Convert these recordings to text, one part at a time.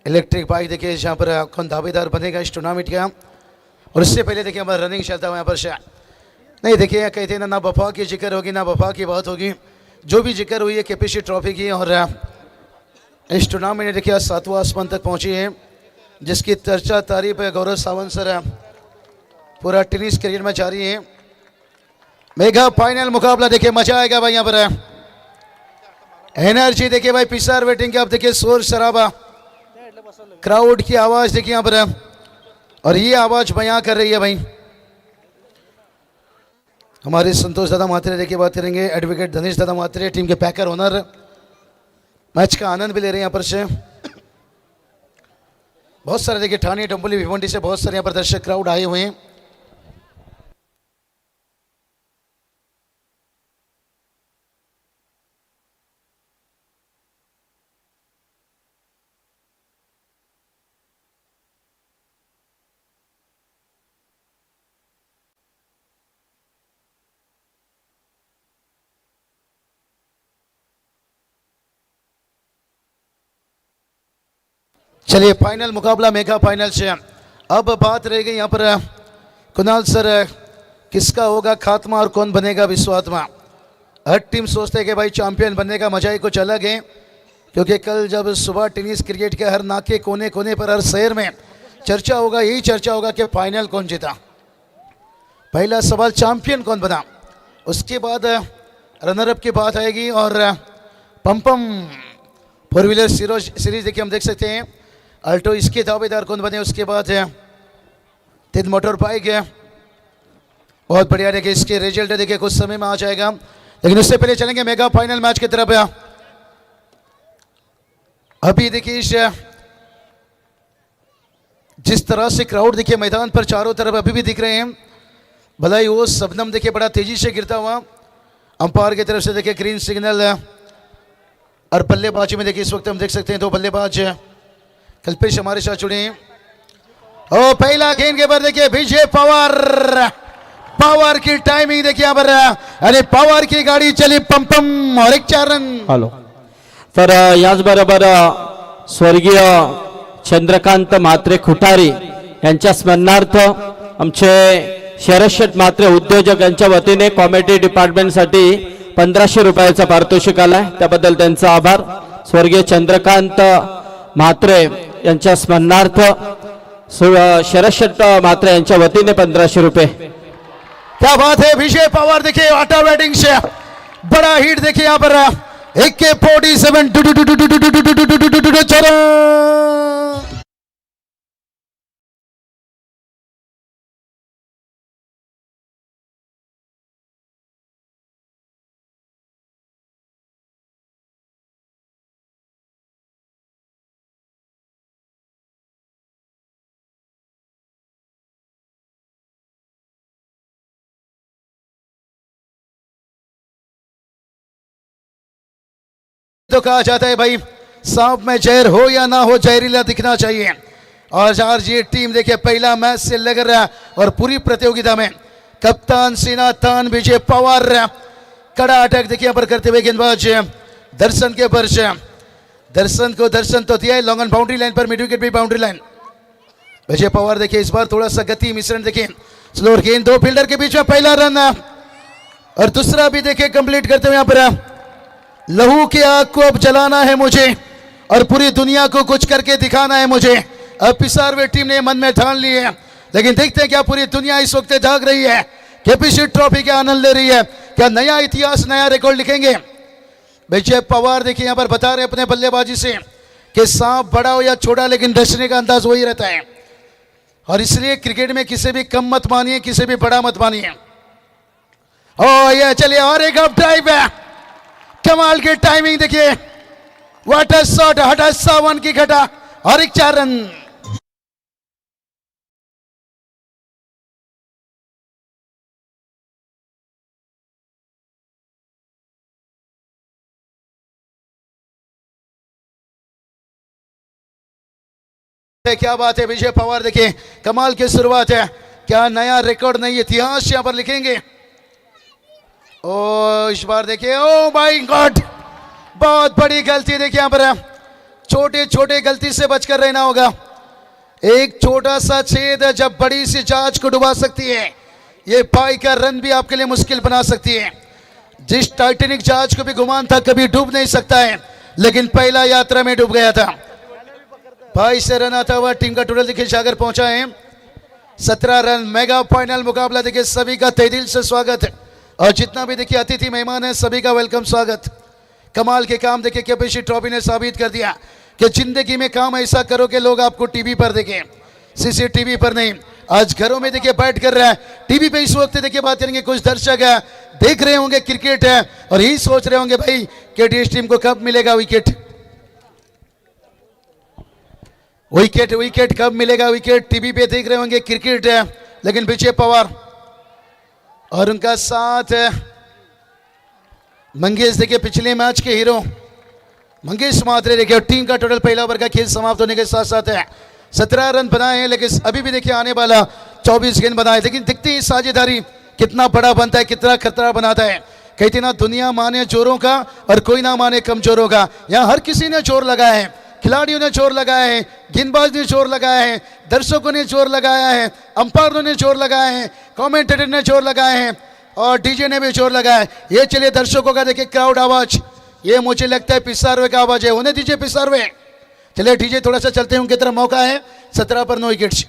Electric bike देखिए जहाँ पर कौन दावेदार बनेगा इस टूर्नामेंट का। और इससे पहले देखिए हमारा रनिंग चलता हुआ यहाँ पर नहीं देखिए कहते हैं ना वफा की जिक्र होगी ना वफा की बात होगी। जो भी जिक्र हुई है केपीसी ट्रॉफी की और इस टूर्नामेंट में देखिए 7वां आसमान तक पहुंची है जिसकी चर्चा तारीफ है गौरव सावंत सर पूरा टेनिस करियर में जारी है। मेगा फाइनल मुकाबला देखिए मजा आएगा भाई यहाँ पर एनर्जी देखिए भाई पिसार वेटिंग के। आप देखिए शोर शराबा क्राउड की आवाज देखिए यहाँ पर और ये आवाज बयां कर रही है भाई हमारे संतोष दादा मात्रे देखिए बात करेंगे। एडवोकेट धनेश दादा मात्रे टीम के पैकर ओनर मैच का आनंद भी ले रहे हैं यहाँ पर से। बहुत सारे देखिए ठाणे डंबोली भिवंडी से बहुत सारे यहाँ पर दर्शक क्राउड आए हुए हैं। चलिए फाइनल मुकाबला मेगा फाइनल से अब बात रह गई यहाँ पर कुणाल सर किसका होगा खात्मा और कौन बनेगा विश्वात्मा। हर टीम सोचते हैं कि भाई चैंपियन बनने का मजा ही कुछ अलग है क्योंकि कल जब सुबह टेनिस क्रिकेट के हर नाके कोने कोने पर हर शहर में चर्चा होगा यही चर्चा होगा कि फाइनल कौन जीता। पहला सवाल चैंपियन कौन बना उसके बाद रनरअप की बात आएगी और पम्पम 4 व्हीलर सीरीज देखिए हम देख सकते हैं अल्टो इसके दावेदार कौन बने। उसके बाद है 3 मोटर बाइक है बहुत बढ़िया देखिए इसके रिजल्ट देखिए कुछ समय में आ जाएगा लेकिन उससे पहले चलेंगे मेगा फाइनल मैच की तरफ। अभी देखिए जिस तरह से क्राउड देखिए मैदान पर चारों तरफ अभी भी दिख रहे हैं भला ही वो शबनम देखिए बड़ा तेजी से गिरता हुआ अंपायर की तरफ से देखिए ग्रीन सिग्नल और बल्लेबाजी में देखिए इस वक्त हम देख सकते हैं 2 बल्लेबाज कल्पेश हमारे साथ जुड़े हैं। ओ पहला गेंद के बाद देखिए विजय पावर की टाइमिंग देखिए यहाँ पर अरे पावर की गाडी चली पम और 1-4 रन। हॅलो तर याचबरोबर स्वर्गीय चंद्रकांत म्हात्रे खुटारी यांच्या स्मरणार्थ आमचे शरद म्हात्रे उद्योजक यांच्या वतीने कॉमेडी डिपार्टमेंटसाठी 1500 रुपयाचा पारितोषिक आलाय त्याबद्दल त्यांचा आभार। स्वर्गीय चंद्रकांत म्हात्रे यांच्या स्मरणार्थ शरद म्हात्रे यांच्या वतीने 1500 रुपये। क्या बात है विजय पवार देखिए आटा बैटिंग से बड़ा हिट देखिए यहाँ पर AK-47 तो कहा जाता है भाई सांप में जहर हो या ना हो जहरीला दिखना चाहिए। और आज ये टीम देखिए पहला मैच से लग रहा और पूरी प्रतियोगिता में कप्तान सीना तान विजय पवार कड़ा अटैक देखिए यहाँ पर करते हुए गेंदबाज दर्शन के ऊपर दर्शन को दर्शन तो दिया है long on boundary line per mid wicket भी बाउंड्री लाइन। विजय पवार देखिए इस बार थोड़ा सा गति मिश्रण देखिए स्लोअर गेंद 2 फील्डर के बीच में पहला रन और दूसरा भी देखिए कंप्लीट करते हुए यहाँ पर लहू की आग को अब जलाना है मुझे और पूरी दुनिया को कुछ करके दिखाना है मुझे। अब पिसारवे टीम ने मन में ठान ली है लेकिन देखते हैं क्या पूरी दुनिया इस वक्त जाग रही है केपीसी ट्रॉफी का आनंद ले रही है। क्या नया इतिहास नया रिकॉर्ड लिखेंगे। विजय पवार देखिए यहाँ पर बता रहे अपने बल्लेबाजी से कि सांप बड़ा हो या छोटा लेकिन डसने का अंदाज वही रहता है और इसलिए क्रिकेट में किसी भी कम मत मानिए किसी भी बड़ा मत मानिए। ओ ये चलिए और एक अप ड्राइव है कमाल की टाइमिंग देखिए वाटर शॉट हटा 51 की घटा और 1-4 रन। क्या बात है विजय पवार देखिए कमाल की शुरुआत है। क्या नया रिकॉर्ड नई इतिहास यहां पर लिखेंगे। ओ इस बार देखिए ओ माय गॉड बहुत बड़ी गलती देखिए यहाँ पर छोटे छोटे गलती से बचकर रहना होगा। एक छोटा सा छेद जब बड़ी सी जहाज को डुबा सकती है, ये पाई का रन भी आपके लिए मुश्किल बना सकती है। जिस टाइटैनिक जहाज को भी गुमान था कभी डूब नहीं सकता है, लेकिन पहला यात्रा में डूब गया था। 22 से रन आता हुआ टीम का टोटल देखिए जाकर पहुंचा है 17 रन। मेगा फाइनल मुकाबला देखिए सभी का तहे दिल से स्वागत है, और जितना भी देखिए अतिथि मेहमान है सभी का वेलकम स्वागत। कमाल के काम देखिए केपीसी ट्रॉफी ने साबित कर दिया कि जिंदगी में काम ऐसा करो कि लोग आपको टीवी पर देखें, सीसीटीवी पर नहीं। आज घरों में देखिए बैठ कर रहा है, टीवी पे इस वक्त देखिए बात करेंगे कुछ दर्शक है, देख रहे होंगे क्रिकेट है और यही सोच रहे होंगे भाई केटीएस टीम को कब मिलेगा विकेट, विकेट विकेट कब मिलेगा विकेट। टीवी पे देख रहे होंगे क्रिकेट है, लेकिन विजय पवार और उनका साथ मंगेश देखिए पिछले मैच के हीरो मंगेश मात्रे देखिए। टीम का टोटल पहला ओवर का खेल समाप्त होने के साथ साथ है 17 रन बनाए हैं, लेकिन अभी भी देखिए आने वाला 24 गेंद बनाए। लेकिन दिखती है साझेदारी कितना बड़ा बनता है, कितना खतरा बनाता है। कहते ना दुनिया माने जोरों का और कोई ना माने कमजोरों का। यहाँ हर किसी ने जोर लगाया है, खिलाड़ियों ने जोर लगाया है, गेंदबाज ने जोर लगाया है, दर्शकों ने जोर लगाया है, अंपायरों ने जोर लगाया है, कमेंटेटर ने जोर लगाए हैं और डीजे ने भी जोर लगाया है। ये चलिए दर्शकों का देखिए क्राउड आवाज, ये मुझे लगता है पिसारवे का आवाज है, होने दीजिए पिसारवे। चलिए डीजे थोड़ा सा चलते हैं, उनकी तरफ मौका है 17 पर 9 विकेट्स।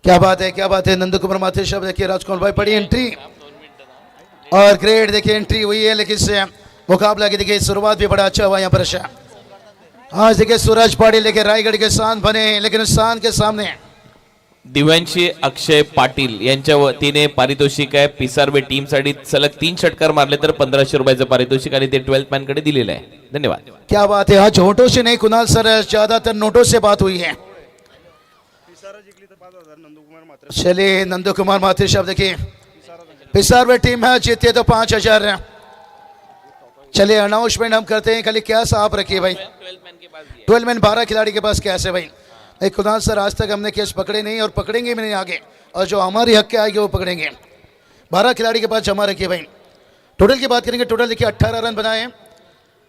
क्या बात है, क्या बात है। नंदू कुमार माथे शब्द देखिए, राजकुमार भाई बड़ी एंट्री और ग्रेट देखिए एंट्री हुई है, लेकिन इससे मुकाबला की देखिए शुरुआत भी बड़ा अच्छा हुआ यहाँ पर। आज देखिए सूरज पाटिल देखिए रायगढ़ के शान बने, लेकिन उस शान के सामने दिव्यांशी अक्षय पाटील यांच्या वतीने पारितोषिक आहे। पिसारवे टीमसाठी सलग 3 षटकार मारले तर 1500 रुपयाचं पारितोषिक आणि ते 12th मॅन कडे दिलेलं आहे। धन्यवाद। क्या बात है। आज होठों से नहीं कुणाल सर, ज्यादातर नोटों से बात हुई है। चलिए नंदू कुमार माथे शब्द देखिए पिसारवे टीम है, जीते तो 5000। चलिए अनाउंसमेंट हम करते हैं, खाली क्या साफ रखिए भाई। 12 मैन 12 खिलाड़ी के पास कैसे भाई। एक कुणाल सर आज तक हमने केस पकड़े नहीं और पकड़ेंगे भी नहीं आगे, और जो हमारी हक के आएंगे वो पकड़ेंगे। 12 खिलाड़ी के पास जमा रखिए भाई। टोटल की बात करेंगे, टोटल देखिए 18 रन बनाए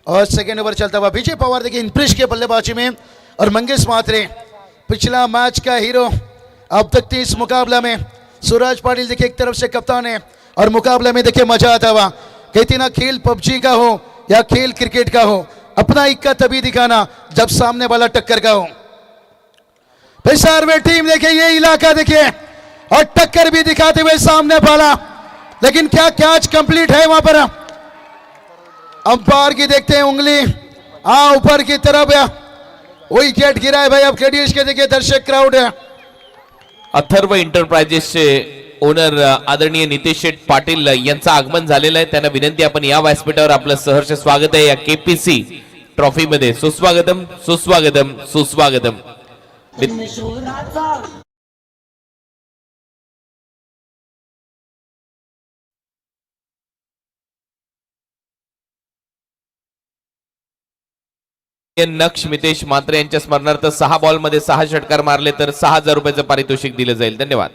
और सेकेंड ओवर चलता हुआ विजय पवार देखिए इंप्रेस के बल्लेबाजी में, और मंगेश मात्रे पिछला मैच का हीरो। अब तक 30 मुकाबला में सूरज पाटिल देखिए एक तरफ से कप्तान है, और मुकाबले में देखिए मजा आता हुआ। कहती ना खेल पबजी का हो या खेल क्रिकेट का हो, अपना इक्का तभी दिखाना जब सामने वाला टक्कर का हो। पिसारवे टीम देखिए ये इलाका देखिए, और टक्कर भी दिखाते हुए सामने वाला, लेकिन क्या कैच कंप्लीट है वहां पर। अंपायर की देखते हैं उंगली ऊपर की तरफ, विकेट गिरा है भाई। अब केडीएस के देखिए दर्शक क्राउड है। अथर्व एंटरप्राइजेसचे ओनर आदरणीय नितेश शेठ पाटील यांचं आगमन झालेलं आहे। त्यांना विनंती, आपण या व्यासपीठावर आपलं सहर्ष स्वागत आहे या केपीसी ट्रॉफी मध्ये। सुस्वागतम सुस्वागतम सुस्वागतम। नक्ष मितेश मात्रे यांच्या स्मरणार्थ 6 बॉल मध्ये 6 षटकार मारले तर 6000 रुपयाचं पारितोषिक दिलं जाईल। धन्यवाद।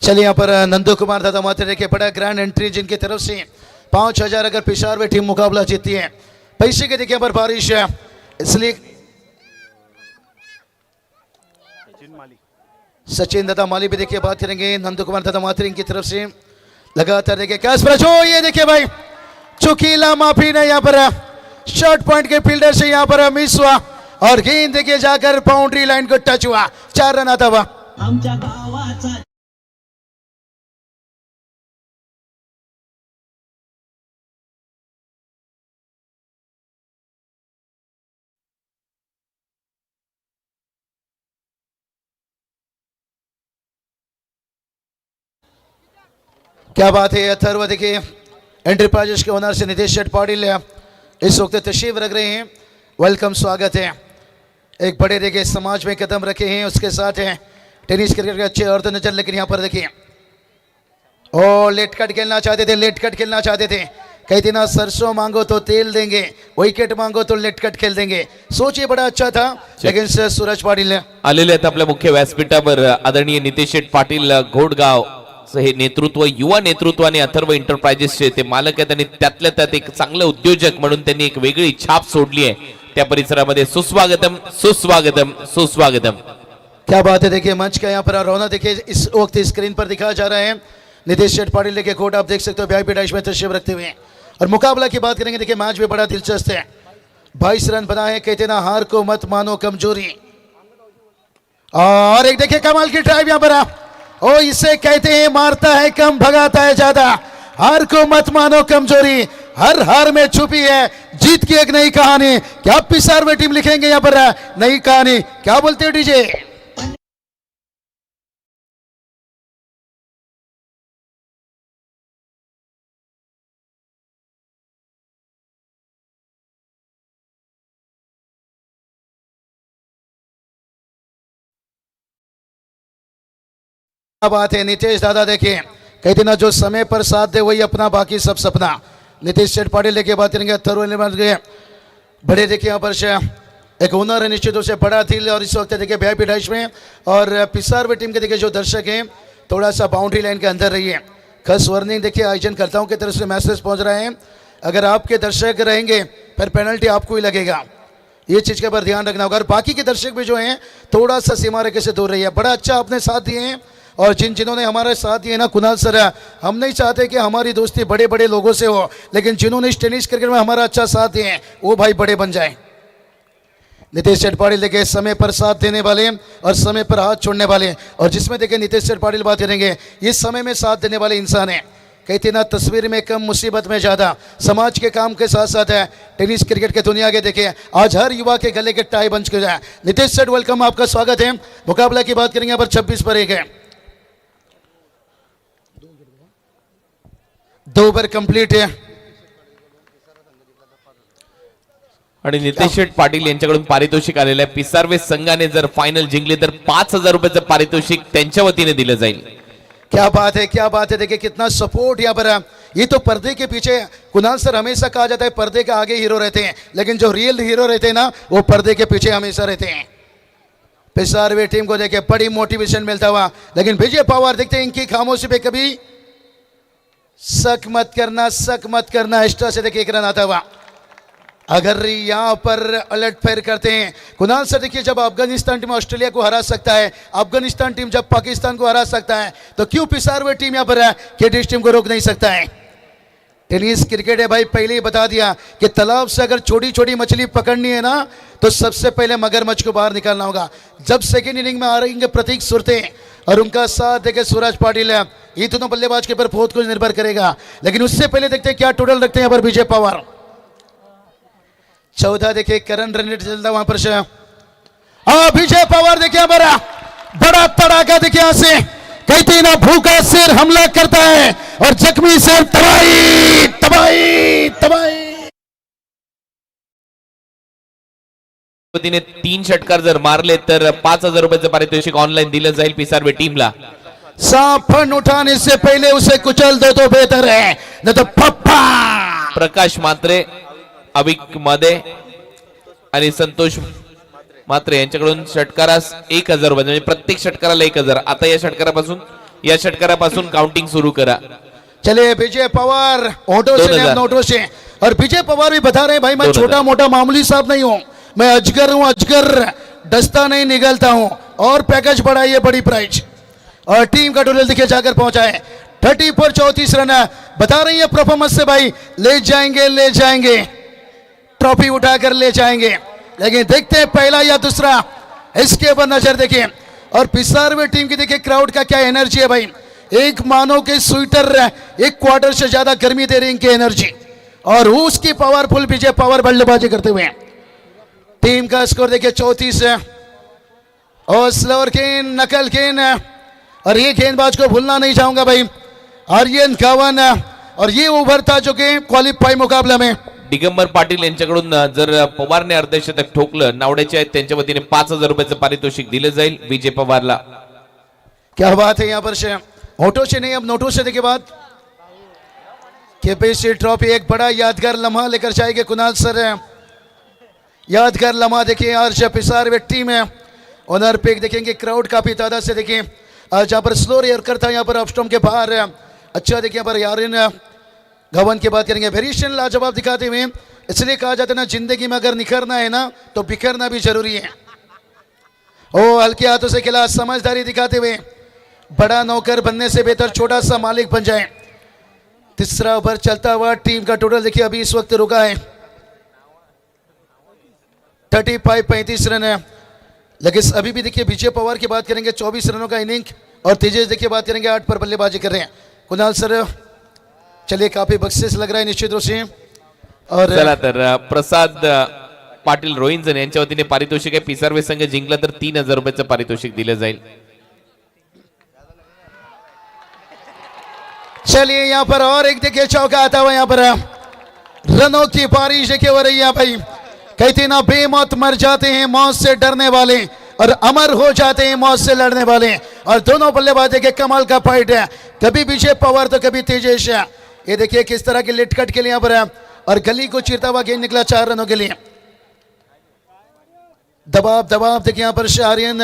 चलिए यहाँ पर नंदू कुमार दादा मात्रे देखिए बड़ा ग्रैंड एंट्री, जिनकी तरफ से 5000 अगर पिसारवे टीम मुकाबला जीतती है। पैसे के देखिए पर बारिश है, इसलिए सचिन दादा माली भी देखिए बात करेंगे। नंदू कुमार दादा मात्रे की तरफ से लगातार देखिए कैच पर जो ये देखिए भाई चुकीला माफी ने यहाँ पर शॉर्ट पॉइंट के फील्डर से यहाँ पर मिस हुआ, और गेंद देखिए जाकर बाउंड्री लाइन को टच हुआ। 4 रन आता हुआ। क्या बात है। अथर्व देखिए एंटरप्राइजेस के ओनर से नितेश शेठ पाटिल इस वक्त तशरीफ रख रहे हैं, वेलकम स्वागत है। एक बड़े देखिए समाज में कदम रखे हैं, उसके साथ है टेनिस क्रिकेट के अच्छे अर्थ नजर, लेकिन यहाँ पर देखिए ओ लेट कट खेलना चाहते थे, लेट कट खेलना चाहते थे। कहते ना सरसों मांगो तो तेल देंगे, विकेट मांगो तो लेट कट खेल देंगे। सोच ये बड़ा अच्छा था, लेकिन सूरज पाटील आलेले आहेत आपल्या मुख्य व्यासपीठावर आदरणीय नितेश शेठ पाटील घोडगाव हे नेतृत्व, युवा नेतृत्व आणि अथर्व एंटरप्राइजेसचे ते मालक आहेत आणि त्यातल्या त्यात एक चांगले उद्योजक म्हणून त्यांनी एक वेगळी छाप सोडली आहे त्या परिसरामध्ये। सुस्वागतम सुस्वागतम सुस्वागतम। क्या बात है, देखिए मंच का यहाँ पर रौनक देखिए इस वक्त स्क्रीन पर दिखाया जा रहा है। नितेश शेठ पाटिल लेके कोर्ट आप देख सकते हो वीआईपी डैश में तशरीफ रखते हुए। और मुकाबला की बात करेंगे, देखिए मैच भी बड़ा दिलचस्प है। 22 रन बना है, कहते ना हार को मत मानो कमजोरी। और एक देखिए कमाल की ड्राइव यहाँ पर, ओ इसे कहते हैं मारता है कम भगाता है ज्यादा। हार को मत मानो कमजोरी, हर हार में छुपी है जीत की एक नई कहानी। क्या पिसार में टीम लिखेंगे यहाँ पर नई कहानी, क्या बोलते हो डीजे? क्या बात है नितेश दादा, देखिए कहते ना जो समय पर साथ दे वही अपना, बाकी सब सपना। नितेश शेठ पाटिल लेके बात करेंगे बड़े देखिए यहाँ पर एक ओनर है निश्चित रूप से बड़ा दिल। और इस वक्त देखिए वीआईपी डैश में और पिसारवे टीम के देखिए जो दर्शक हैं थोड़ा सा बाउंड्री लाइन के अंदर रहिए। खास वार्निंग देखिए आयोजनकर्ताओं की तरफ से मैसेज पहुंच रहे हैं, अगर आपके दर्शक रहेंगे फिर पेनल्टी आपको ही लगेगा, ये चीज़ के ऊपर ध्यान रखना होगा। और बाकी के दर्शक भी जो हैं थोड़ा सा सीमा रेखा से दूर रहिए। बड़ा अच्छा आपने साथ दिए हैं, और जिन्होंने हमारे साथ दिए ना कुणाल सर, हम नहीं चाहते कि हमारी दोस्ती बड़े बड़े लोगों से हो, लेकिन जिन्होंने इस टेनिस क्रिकेट में हमारा अच्छा साथ दिए हैं वो भाई बड़े बन जाए। नितेश शेठ पाटिल देखे समय पर साथ देने वाले और समय पर हाथ छोड़ने वाले, और जिसमें देखे नितेश शेठ पाटिल बात करेंगे ये समय में साथ देने वाले इंसान है। कहते ना तस्वीर में कम मुसीबत में ज़्यादा, समाज के काम के साथ साथ है टेनिस क्रिकेट के दुनिया के देखे आज हर युवा के गले के टाई बन चुके हैं। नितेश सेठ वेलकम, आपका स्वागत है। मुकाबला की बात करेंगे यहाँ पर 26 पर 1 है, 2 ओव्हर कंप्लीट है। आणि नितेश शेठ पाटील यांच्याकडून पारितोषिक आलेलं आहे। पिसारवे संघाने जर फायनल जिंकले तर 5000 रुपयाचं पारितोषिक त्यांच्या वतीने दिलं जाईल। क्या बात है, क्या बात है, देखिए कितना सपोर्ट यहाँ पर है। ये तो पर्दे के पीछे, कुणाल सर हमेशा कहा जाता है पर्दे के आगे हीरो रहते हैं, लेकिन जो रियल हीरो रहते हैं ना वो पर्दे के पीछे हमेशा रहते हैं। पिसारवे टीम को देखे बड़ी मोटिवेशन मिलता हुआ, लेकिन विजय पवार देखते हैं इनकी खामोशी पे कभी शक मत करना, शक मत करना। एक्स्ट्रा से देखिए एक रन आता हुआ, अगर यहाँ पर अलर्ट फायर करते हैं कुणाल सर। देखिए जब अफगानिस्तान टीम ऑस्ट्रेलिया को हरा सकता है, अफगानिस्तान टीम जब पाकिस्तान को हरा सकता है, तो क्यों पिसारवे टीम यहाँ पर है कि डिश टीम को रोक नहीं सकता है। टेनिस क्रिकेट है भाई, पहले ही बता दिया कि तालाब से अगर छोटी छोटी मछली पकड़नी है ना तो सबसे पहले मगरमच्छ को बाहर निकालना होगा। जब सेकेंड इनिंग में आ रही प्रतीक सुरते और उनका साथ देखे सूरज पाटिल है, ये दोनों बल्लेबाज के ऊपर बहुत कुछ निर्भर करेगा। लेकिन उससे पहले देखते हैं क्या टोटल रखते हैं यहाँ पर विजय पवार। 14 देखिए करंट रन रेट चलता वहां पर से। विजय पवार देखिए बड़ा बड़ा तड़ाका देखिए यहां से, कहते ना भूखा शेर हमला करता है और जख्मी शेर तबाही तबाही तबाही। वतीने 3 षटकार जर मारले तर 5000 रुपयाचं पारितोषिक ऑनलाइन दिलं जाईल पिसारवे टीमला। सांप फन उठाने से पहले उसे कुचल दो तो बेहतर है, नहीं तो पप्पा। प्रकाश मात्रे, अविक मध्ये आणि संतोष मात्रे यांच्याकडून षटकारास 1000 रुपये, म्हणजे प्रत्येक षटकाराला 1000। आता या षटकारापासून काउंटिंग सुरू करा। चले विजय पवार ऑटो से नोटो से, और विजय पवार भी बता रहे हैं भाई मैं छोटा मोटा मामूली साहब नहीं हूं, मैं अजगर हूं अजगर, डसता नहीं निगलता हूं। और पैकेज बढ़ाइए बड़ी प्राइज, और टीम का टोटल देखिए जाकर पहुंचा है 30 पर 34 रन। बता रही है परफॉर्मेंस से भाई ले जाएंगे ट्रॉफी उठाकर ले जाएंगे। लेकिन देखते हैं पहला या दूसरा, इसके ऊपर नजर देखिए। और पिसारवे टीम की देखिए क्राउड का क्या एनर्जी है भाई, एक मानो के स्वेटर 1 क्वार्टर से ज्यादा गर्मी दे रही इनकी एनर्जी, और उसकी पावरफुल विजय पवार बल्लेबाजी करते हुए। टीम का स्कोर देखिए 34 है, और स्लोअर गेंद नकल गेंद, और ये गेंदबाज को भूलना नहीं चाहूंगा भाई आर्यन कावन, और ये ओवर था जो कि क्वालिफाई मुकाबला में दिगंबर पाटील यांच्याकडून जर पवारने अर्धशतक ठोकलं नावड्याचे आहेत त्यांच्या वतीने 5,000 रुपयाचं पारितोषिक दिलं जाईल विजय पवारला. क्या बात है यहाँ पर से होठों से नहीं अब नोटों से देखिए बात केपीसी ट्रॉफी एक बड़ा यादगार लम्हा लेकर जाएंगे कुणाल सर यादगार लम्हा देखिए आज पिसार वे टीम है ऑनर पे देखेंगे क्राउड काफी तादाद से देखिए जहाँ पर स्लो रेयर करता है यहाँ पर ऑफस्टॉम के बाहर अच्छा देखिए यहाँ पर यारिन घवन की बात करेंगे वेरिएशन लाजवाब दिखाते हुए इसलिए कहा जाता है ना जिंदगी में अगर निखरना है ना तो बिखरना भी जरूरी है. ओ हल्के हाथों से खिला समझदारी दिखाते हुए बड़ा नौकर बनने से बेहतर छोटा सा मालिक बन जाए. तीसरा ओवर चलता हुआ टीम का टोटल देखिए अभी इस वक्त रुका है 35 रन है. लेकिन अभी भी देखिए विजय पवार की बात करेंगे 24 रनों का इनिंग और तेजेश देखिए बात करेंगे 8 पर बल्लेबाजी कर रहे हैं. कुणाल सर चलिए काफी बख्शीस लग रहा है निश्चित रूप से. और चला तर प्रसाद पाटील रोहिंजन यांच्या वतीने पारितोषिक आहे. पिसारवे संघ जिंकला तर 3,000 रुपयाचं पारितोषिक दिलं जाईल. चलिए यहाँ पर और एक देखिए चौका आता हुआ यहाँ पर रनों की बारिश देखिए हो रही है भाई. कहते ना बेमौत मर जाते हैं मौत से डरने वाले और अमर हो जाते हैं मौत से लड़ने वाले. और दोनों बल्लेबाज के कमाल का फाइट है. कभी विजय पवार तो कभी तेजेश. ये देखिए किस तरह के लिटकट के लिए यहाँ पर और गली को चीरता हुआ गेंद निकला 4 रनों के लिए. दबाव देखिए यहाँ पर शारियन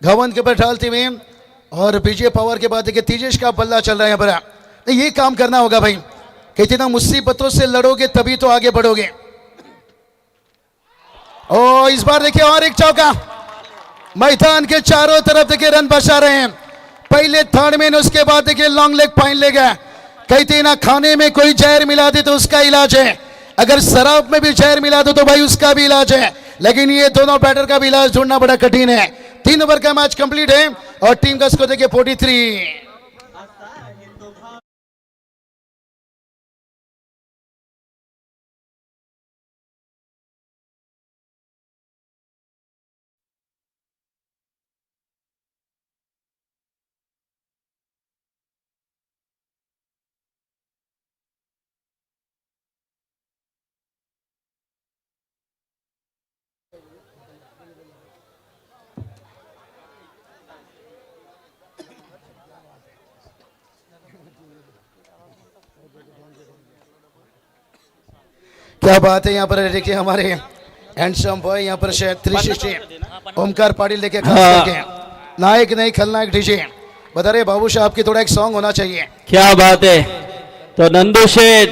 घवन के ऊपर डालते हुए और विजय पवार के बाद देखिए तेजेश का बल्ला चल रहा है यहाँ पर. ये काम करना होगा भाई. कहते ना मुसीबतों से लड़ोगे तभी तो आगे बढ़ोगे. ओ इस बार देखिए और एक चौका मैदान के चारों तरफ देखिए रन बचा रहे हैं. पहले थर्ड में उसके बाद देखिए लॉन्ग लेग फाइन लेग है. कहते ना खाने में कोई जहर मिला दे तो उसका इलाज है. अगर शराब में भी जहर मिला दो तो भाई उसका भी इलाज है. लेकिन ये दोनों बैटर का भी इलाज ढूंढना बड़ा कठिन है. 3 ओवर का मैच कंप्लीट है और टीम का स्कोर देखिए 43. क्या बात है यहाँ पर देखिए हमारे हैंडसम बॉय यहाँ पर शायद 360 ओमकार पाटिल देखिए खास करके नायक नहीं खलनायक डीजे बता रहे बाबू साहब की थोड़ा एक सॉन्ग होना चाहिए. क्या बात है. तो नंदू शेठ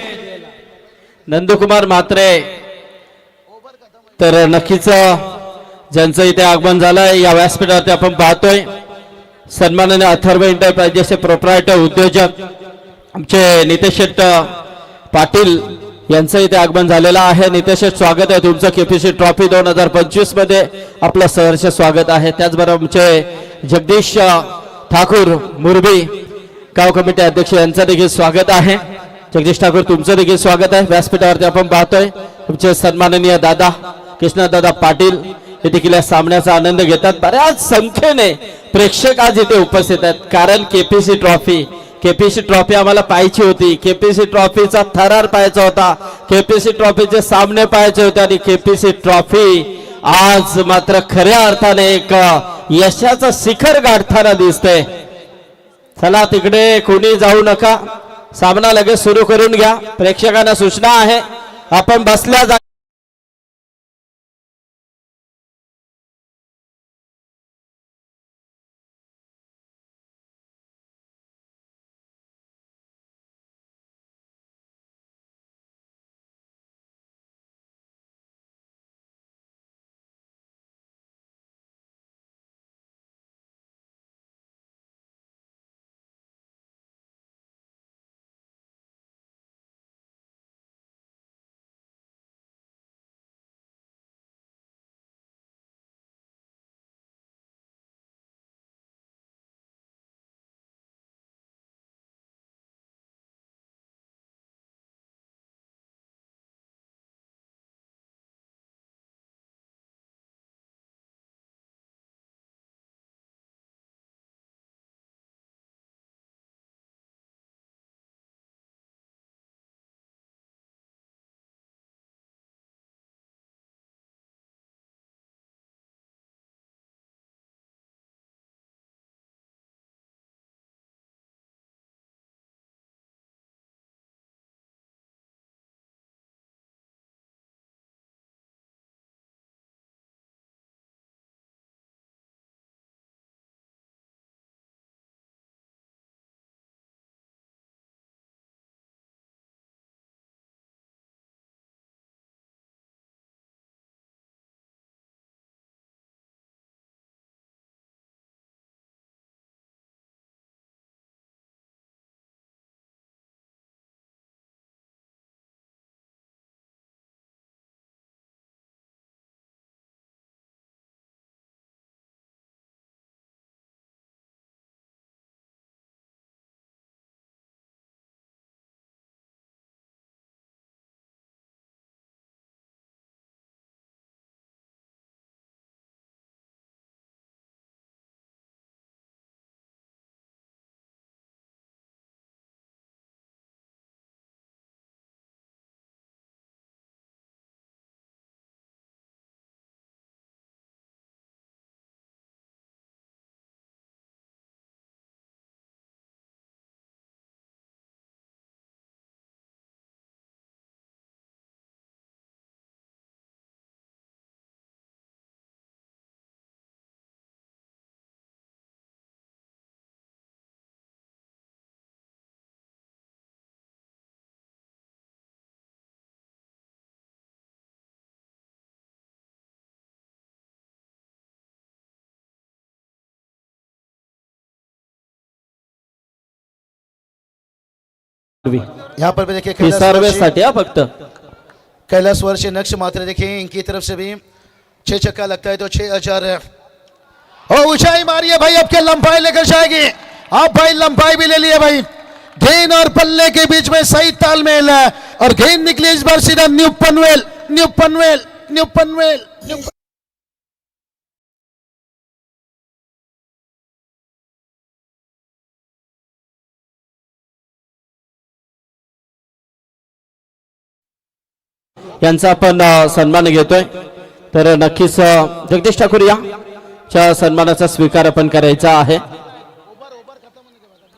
नंदू कुमार म्हात्रे तर नक्कीच ज्यांचं इथे आगमन झालंय या व्यासपीठावरती आपण पाहतोय सन्माननीय अथर्व एंटरप्राइजेसचे प्रोप्रायटर उद्योजक आमचे नितेश शेठ पाटील यांचं इथे आगमन झालेलं आहे. नितेश शेठ स्वागत आहे तुमचं केपीसी ट्रॉफी 2025 मध्ये आपलं सहर्ष स्वागत आहे. त्याचबरोबर आमचे जगदीश ठाकूर मुरबी गाव कमिटी अध्यक्ष यांचं देखील स्वागत आहे. जगदीश ठाकूर तुमचं देखील स्वागत आहे. व्यासपीठावरती आपण पाहतोय तुमचे सन्माननीय दादा कृष्णदादा पाटील हे देखील या सामन्याचा आनंद घेतात. बऱ्याच संख्येने प्रेक्षक आज इथे उपस्थित आहेत कारण केपीसी ट्रॉफी आम्हाला पाहायची होती. केपीसी ट्रॉफीचा थरार पाहायचा होता. केपीसी ट्रॉफीचे सामने पाहायचे होते आणि केपीसी ट्रॉफी आज मात्र खऱ्या अर्थाने एक यशाचं शिखर गाठताना दिसते. चला तिकडे कोणी जाऊ नका. सामना लगेच सुरू करून घ्या. प्रेक्षकांना सूचना आहे आपण बसल्या यहाँ पर भी देखिए कैलाश पिसारवेसाठी हा फक्त कैलाश वर्ष नक्श मात्र देखिए इनकी तरफ से भी 6 छक्का लगता है तो 6000 है। ओ ऊंचाई मारिए भाई, अब के लंबाई लेकर जाएगी। आप भाई लंबाई भी ले लिए भाई, गेंद और पल्ले के बीच में सही तालमेल है और गेंद निकली इस बार सीधा new Panvel, new Panvel, new Panvel, new यांचा आपण सन्मान घेतोय तर नक्कीच जगदीश ठाकूर या सन्मानाचा स्वीकार आपण करायचा आहे।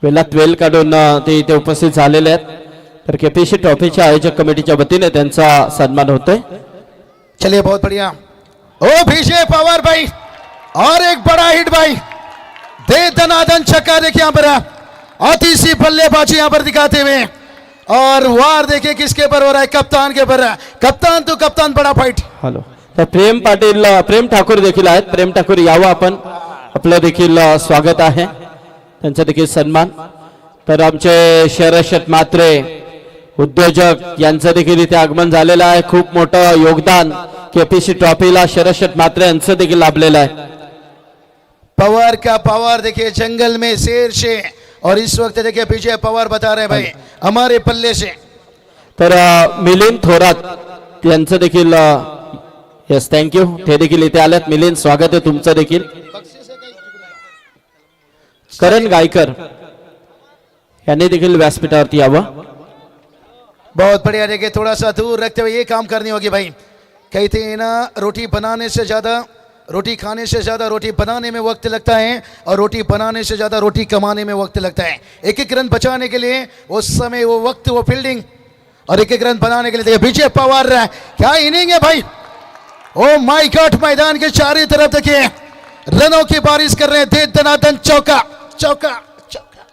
वेळात वेळ काढून ते इथे उपस्थित झालेले आहेत तर केपीसी ट्रॉफीच्या आयोजक कमिटीच्या वतीने त्यांचा सन्मान होतोय। चलिए बहुत बढ़िया। ओ विजय पवार भाई और एक बड़ा हिट भाई, दे दनादन छक्का देखिए यहाँ पर अति सी बल्लेबाजी यहाँ पर दिखाते हुए और वार देखिए किसके पर हो रहा है, कप्तान के पर। कप्तान तो कप्तान, बड़ा फाइट। हॅलो तर प्रेम पाटील प्रेम ठाकूर देखील आहेत। प्रेम ठाकूर यावं आपण, आपलं देखील स्वागत आहे, त्यांचा देखील सन्मान। तर आमचे शरद मात्रे उद्योजक यांचं देखील इथे आगमन झालेलं आहे। खूप मोठं योगदान केपीसी ट्रॉफीला शरद मात्रे यांचं देखील लाभलेलं आहे। पवार का पावर देखिए जंगल में शेर से, और इस वक्त देखिए विजय पवार बता रहे हैं भाई हमारे पल्ले से। तर मिलिंद थोरात यांचं देखील यस थँक्यू, ते देखील इथे आलेत। मिलिंद स्वागत आहे तुमचं देखील। करण गायकर यांनी देखील व्यासपीठावरती यावं। बहुत बढ़िया, देखिए थोड़ा सा दूर रखते हुए ये काम करनी होगी भाई। कहते हैं ना, रोटी बनाने से ज्यादा, रोटी खाने से ज्यादा रोटी बनाने में वक्त लगता है और रोटी बनाने से ज्यादा रोटी कमाने में वक्त लगता है। एक एक रन बचाने के लिए वो समय, वो वक्त, वो फील्डिंग, और एक एक रन बनाने के लिए देखिए विजय पवार क्या इनिंग है भाई। ओ माय गॉड, मैदान के चारों तरफ देखिए रनों की बारिश कर रहे हैं। दे दनादन चौका, चौका, चौका।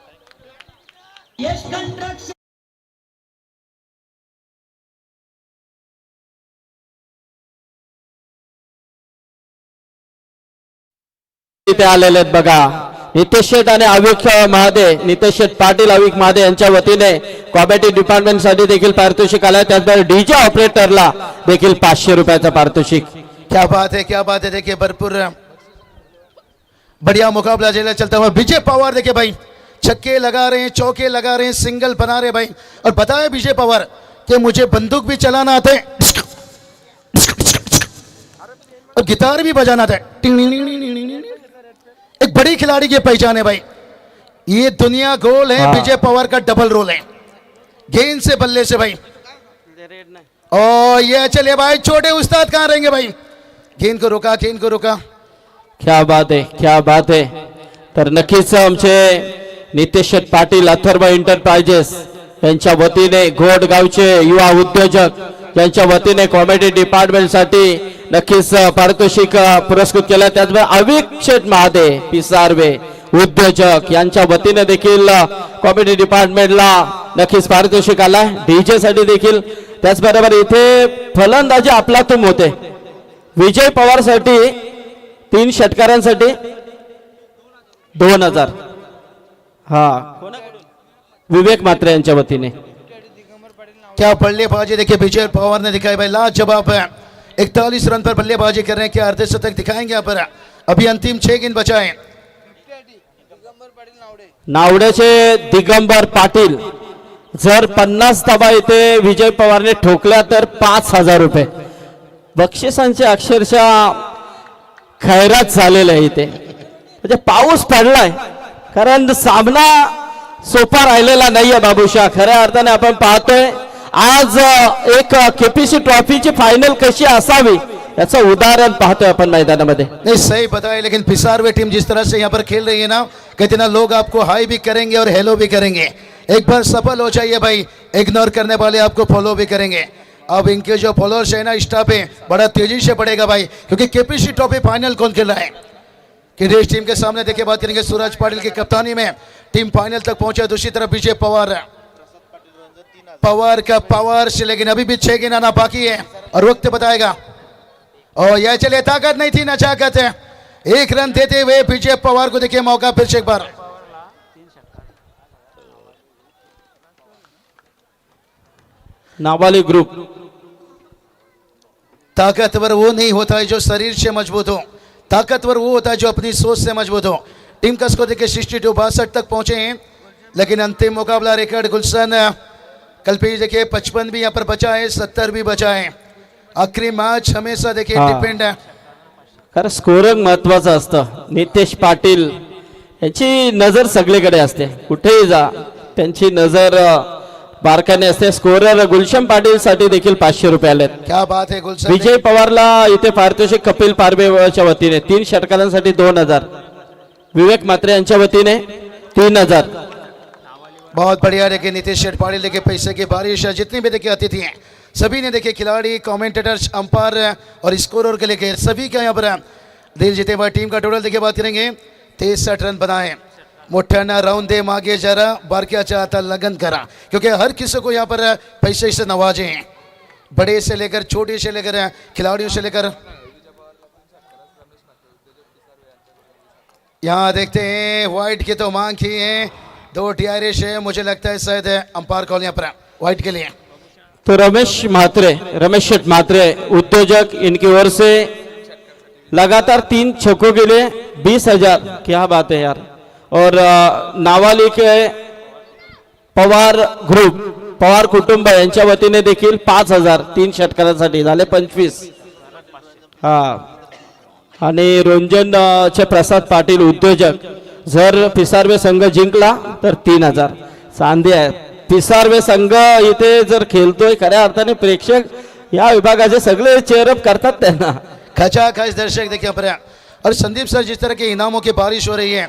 इथे आलेले आहेत बघा नितेश शेठ आणि अविक महादे, नितेश शेठ पाटील अविक महादे यांच्या वतीने कॉमेडी डिपार्टमेंट साठी देखील पारितोषिक आलाय। त्याचबरोबर डीजे ऑपरेटरला देखील 500 रुपयाचं पारितोषिक। क्या बात है, क्या बात है। देखिए भरपूर बढ़िया मुकाबला जेला चलता हुआ। विजय पवार देखिए भाई छक्के लगा रहे हैं, चौके लगा रहे हैं, सिंगल बना रहे भाई। और बताया विजय पवार कि मुझे बंदूक भी चलाना आता है और गिटार भी बजाना आता है। एक बड़ी खिलाड़ी की पहचान है भाई। ये दुनिया गोल है, विजय पवार का डबल रोल है, गेंद से बल्ले से भाई। और ये चलिए भाई, छोटे उस्ताद कहाँ रहेंगे भाई। गेंद को रोका, गेंद को रोका। क्या बात आहे, क्या बात आहे। तर नक्कीच आमचे नितेश पाटील अथर्व एंटरप्राइजेस यांच्या वतीने घोडगावचे युवा उद्योजक यांच्या वतीने कॉमेडी डिपार्टमेंट साठी नक्कीच पारितोषिक पुरस्कृत केलं। त्याचबरोबर अविक शेठ महादे पिसारवे उद्योजक यांच्या वतीने देखील कॉमेडी डिपार्टमेंटला नक्कीच पारितोषिक आलाय। डीजे साठी देखील, त्याचबरोबर इथे फलंदाजी अफलातून होते। विजय पवार साठी 3 षटकारांसाठी 2000 हा विवेक मात्रे यांच्या वतीने। क्या बल्लेबाजी देखिए विजय पवार ने दिखाई भाई, लाजवाब है। 41 रन पर बल्लेबाजी कर रहे हैं, क्या अर्धशतक दिखाएंगे यहाँ पर। अभी अंतिम 6 गेंद बचा है। नावड्याचे दिगंबर पाटील जर 50 धावा इथे विजय पवारने ठोकल्या तर 5000 रुपये बक्षिसांचे अक्षरशः खैरात झालेलं आहे इथे। म्हणजे पाऊस पडलाय, कारण सामना सोपा राहिलेला नाहीये बाबूशा। खऱ्या अर्थाने आपण पाहतोय आज एक केपीसी ट्रॉफीची फायनल कशी असावी याचं उदाहरण पाहतोय आपण मैदानामध्ये। नहीं सही बताया, लेकिन पिसारवे टीम जिस तरह से यहाँ पर खेल रही है ना, कहते ना लोग आपको हाई भी करेंगे और हेलो भी करेंगे। एक बार सफल हो जाइए भाई, इग्नोर करने वाले आपको फॉलो भी करेंगे। अब इनके जो फॉलोअर्स है ना, स्टाफ है, बड़ा तेजी से बढ़ेगा भाई, क्योंकि केपीसी ट्रॉफी फाइनल कौन खेल रहा है। किरेश टीम के सामने देखिए बात करेंगे, सूरज पाटिल की कप्तानी में टीम फाइनल तक पहुंचा। दूसरी तरफ विजय पवार, पवार का पावर से, लेकिन अभी भी 6 गेंद आना बाकी है और वक्त बताएगा। और यह चले, ताकत नहीं थी ना चाकत है। 1 रन देते हुए विजय पवार को देखिए मौका फिर से एक बार। नाबालिग ग्रुप ताकतवर वो नहीं होता है जो शरीर से मजबूत हो, ताकतवर वो होता है जो अपनी सोच से मजबूत हो। टीम का स्कोर देखिए 62 तक पहुंचे हैं, लेकिन अंतिम मुकाबला रिकॉर्ड गुलशन कल्पेश देखिए 55 भी यहाँ पर बचा है, 70 भी बचा है। आखरी मैच हमेशा देखिए हाँ। डिपेंड है। कारण स्कोरिंग महत्वाचं असतं। नितेश पाटील यांची नजर सगळीकडे असते, कुठेही जा त्यांची नजर बारकाने असते। स्कोरर गुलशन पाटील साठी देखील 500 रुपये आलेत। क्या बात है गुलशन, विजय पवारला इथे पारितोषिक कपिल पारबेच्या वतीने 3 षटकांसाठी 2000, विवेक मात्रे यांच्या वतीने 3000। बहुत बढ़िया। देखिए नीतीश शेठ पाटिल देखिए पैसे की बारिश है। जितने भी देखिए अतिथि हैं सभी ने देखिए खिलाड़ी, कमेंटेटर्स, अंपायर और स्कोरर के लेके सभी का यहाँ पर दिल जीते हुए टीम का टोटल देखिए बात करेंगे 63 रन बनाए। मोठ्याना राउंड दे मागे जरा बारक्याच्या आता लगन करा, क्योंकि हर किसी को यहाँ पर पैसे से नवाजे हैं, बड़े से लेकर छोटे से लेकर खिलाड़ियों से लेकर। यहाँ देखते हैं व्हाइट की तो मांग की है, 2 टीआरएस है, मुझे लगता है शायद अंपायर कॉल यहाँ पर व्हाइट के लिए। तो रमेश शेठ म्हात्रे उद्योजक, इनकी ओर से लगातार 3 छक्कों के लिए 20,000। क्या बात है यार। और नाबालिग पवार ग्रुप, पवार कुटुंब यांच्या वतीने देखील 5,000 3 षटकांसाठी झाले 25। हा, आणि रोंजन चे प्रसाद पाटील उद्योजक, जर पिसारवे संघ जिंकला तर 3000 चांदी आहे। पिसारवे संघ इथे जर खेळतोय, खऱ्या अर्थाने प्रेक्षक या विभागाचे सगळे चेअरअप करतात त्यांना। खचाखच दर्शक देखिए यहाँ पर। और संदीप सर, जिस तरह के इनामों की बारिश हो रही है,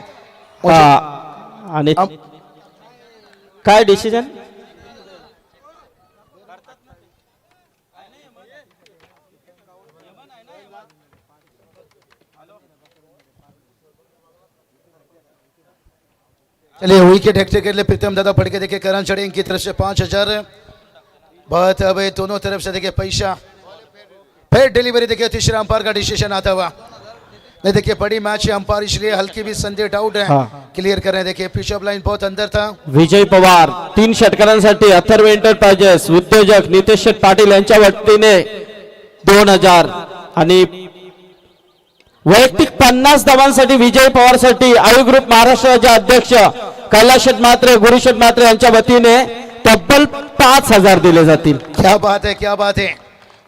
आणि काय डिसिजन? चलिए विकेट हेक्टे के लिए प्रीतम दादा पढ़ के देखिए करण चढ़े की तरफ से 5,000। बहुत अब दोनों तरफ से देखिए पैसा, फिर डिलीवरी देखिए तीसरा अंपायर का डिसीजन आता हुआ। नहीं देखिए बड़ी मैच है, अंपायर इसलिए हल्की भी संदेह डाउट है, क्लियर कर रहे हैं। देखिए पिशअप लाइन बहुत अंदर था। विजय पवार 3 षटकांसाठी अथर्व एंटरप्राइजेस उद्योजक नितेश पाटील यांच्या वतीने 2000 आणि वैयक्तिक 50 धावांसाठी विजय पवार साठी आयु ग्रुप महाराष्ट्राचे अध्यक्ष कैलाश म्हात्रे, गुरुशेठ म्हात्रे यांच्या वतीने तब्बल 5000 दिले जातील। क्या बात है, क्या बात है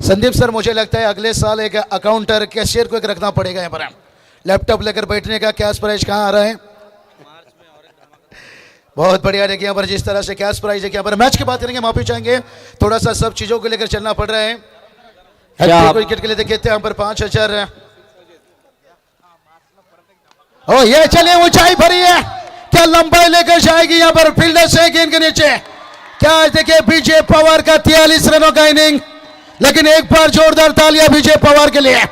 संदीप सर। मुझे लगता है अगले साल एक अकाउंटर, कैशियर को एक रखना पड़ेगा यहाँ पर, लैपटॉप लेकर बैठने का। कैश प्राइज कहाँ आ रहा है? बहुत बढ़िया। देखिए यहाँ पर जिस तरह से कैश प्राइज है, यहाँ पर मैच की बात करेंगे, माफी चाहेंगे, थोड़ा सा सब चीजों को लेकर चलना पड़ रहा है। विकेट के लिए देखिए यहाँ पर 5,000। ओ ये चलिए ऊंचाई भरी है, क्या लंबाई लेकर जाएगी यहाँ पर फील्डर से गेंद के नीचे। क्या देखिए विजय पवार का 43 रनों का इनिंग, लेकिन एक बार जोरदार तालियां विजय पवार के लिए।